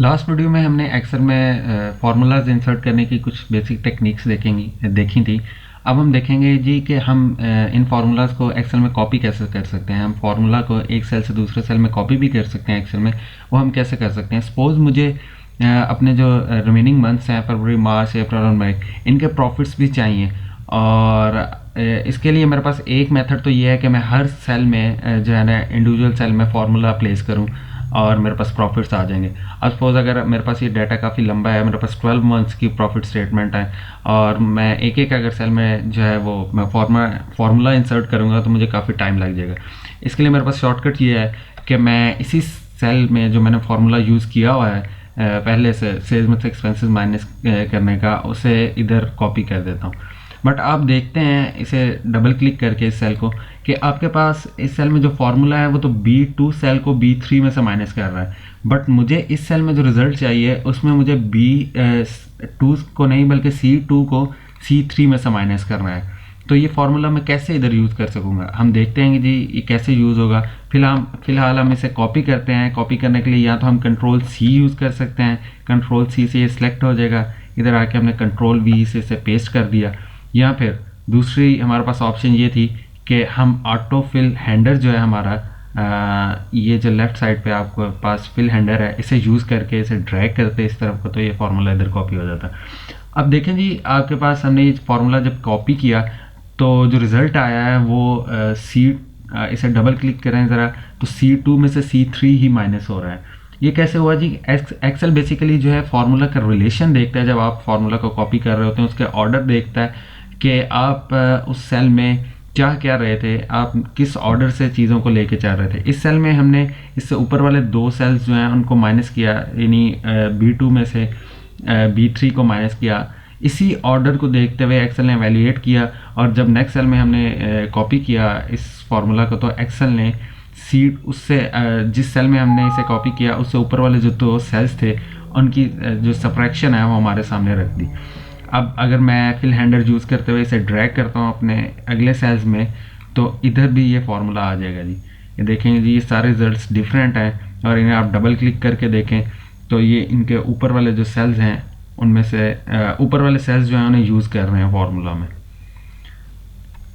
Last video में हमने Excel में फार्मूलाज इंसर्ट करने की कुछ बेसिक टेक्निक्स देखी थी। अब हम देखेंगे जी कि हम इन फार्मूलाज को एक्सेल में कॉपी कैसे कर सकते हैं। हम फार्मूला को एक सेल से दूसरे सेल में कॉपी भी कर सकते हैं एक्सेल में। वो हम कैसे कर सकते हैं? सपोज मुझे अपने जो रिमेनिंग मंथ्स हैं, फरवरी, मार्च, अप्रैल और मई, इनके प्रॉफिट्स भी चाहिए। और इसके लिए मेरे पास एक मेथड तो ये है कि मैं हर सेल में जो है ना इंडिविजुअल सेल में फार्मूला प्लेस करूं और मेरे पास प्रॉफिट्स आ जाएंगे। अब सपोज अगर मेरे पास ये डाटा काफ़ी लंबा है, मेरे पास 12 मंथ्स की प्रॉफिट स्टेटमेंट है और मैं एक एक अगर सेल में जो है वो मैं फार्मूला इंसर्ट करूँगा तो मुझे काफ़ी टाइम लग जाएगा। इसके लिए मेरे पास शॉर्टकट ये है कि मैं इसी सेल में जो मैंने फार्मूला यूज़ किया हुआ है पहले से सेल्स में से एक्सपेंसेस माइनस करने का, उसे इधर कॉपी कर देता हूँ। बट आप देखते हैं इसे डबल क्लिक करके इस सेल को कि आपके पास इस सेल में जो फार्मूला है वो तो B2 सेल को B3 में से माइनस कर रहा है। बट मुझे इस सेल में जो रिजल्ट चाहिए उसमें मुझे B2 को नहीं बल्कि C2 को C3 में से माइनस करना है। तो ये फार्मूला मैं कैसे इधर यूज़ कर सकूँगा, हम देखते हैं कि जी ये कैसे यूज़ होगा। फिलहाल हम इसे कॉपी करते हैं। कॉपी करने के लिए या तो हम कंट्रोल C यूज़ कर सकते हैं, कंट्रोल C से ये सिलेक्ट हो जाएगा। इधर आके हमने कंट्रोल V से इसे पेस्ट कर दिया। या फिर दूसरी हमारे पास ऑप्शन ये थी कि हम ऑटो फिल हैंडर जो है हमारा ये जो लेफ्ट साइड पे आपको पास फिल हैंडर है, इसे यूज़ करके इसे ड्रैग करते इस तरफ को तो ये फार्मूला इधर कॉपी हो जाता। अब देखें जी आपके पास हमने ये फार्मूला जब कॉपी किया तो जो रिज़ल्ट आया है वो इसे डबल क्लिक करें ज़रा तो C2 में से C3 ही माइनस हो रहा है। ये कैसे हुआ जी? एक्सेल बेसिकली जो है फार्मूला का रिलेशन देखता है। जब आप फार्मूला को कॉपी कर रहे होते हैं उसके ऑर्डर देखता है कि आप उस सेल में चाह क्या रहे थे, आप किस ऑर्डर से चीज़ों को लेके चाह रहे थे। इस सेल में हमने इससे ऊपर वाले दो सेल्स जो हैं उनको माइनस किया, यानी B2 में से B3 को माइनस किया। इसी ऑर्डर को देखते हुए एक्सेल ने एवेल्यूएट किया और जब नेक्स्ट सेल में हमने कॉपी किया इस फार्मूला को तो एक्सेल ने उससे जिस सेल में हमने इसे कॉपी किया उससे ऊपर वाले जो दो सेल्स थे उनकी जो सब्ट्रैक्शन है वो हमारे सामने रख दी। अब अगर मैं फिल हैंडर यूज़ करते हुए इसे ड्रैग करता हूँ अपने अगले सेल्स में तो इधर भी ये फार्मूला आ जाएगा जी। ये देखेंगे जी ये सारे रिजल्ट्स डिफरेंट हैं और इन्हें आप डबल क्लिक करके देखें तो ये इनके ऊपर वाले जो सेल्स हैं उनमें से ऊपर वाले सेल्स जो हैं उन्हें यूज़ कर रहे हैं फार्मूला में।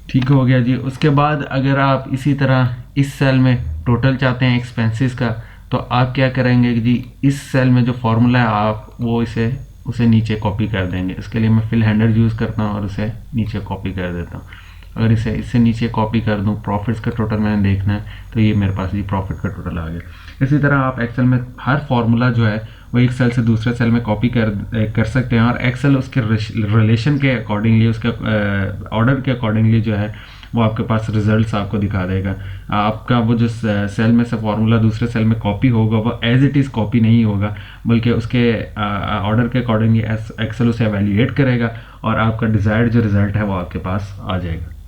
ठीक हो गया जी। उसके बाद अगर आप इसी तरह इस सेल में टोटल चाहते हैं एक्सपेंसेस का तो आप क्या करेंगे कि जी इस सेल में जो फार्मूला है आप वो उसे नीचे कॉपी कर देंगे। इसके लिए मैं फिल हैंडर यूज़ करता हूँ और उसे नीचे कॉपी कर देता हूँ। अगर इससे नीचे कॉपी कर दूँ, प्रॉफिट्स का टोटल मैंने देखना है तो ये मेरे पास ये प्रॉफिट का टोटल आ गया। इसी तरह आप एक्सेल में हर फार्मूला जो है वो एक सेल से दूसरे सेल में कॉपी कर सकते हैं और एक्सेल उसके रिलेशन के अकॉर्डिंगली, उसके ऑर्डर के अकॉर्डिंगली जो है वो आपके पास रिजल्ट्स आपको दिखा देगा। आपका वो जो सेल में से फार्मूला दूसरे सेल में कॉपी होगा वो एज इट इज़ कॉपी नहीं होगा बल्कि उसके ऑर्डर के अकॉर्डिंगली एक्सेल उसे एवेल्यूएट करेगा और आपका डिज़ायर्ड जो रिज़ल्ट है वो आपके पास आ जाएगा।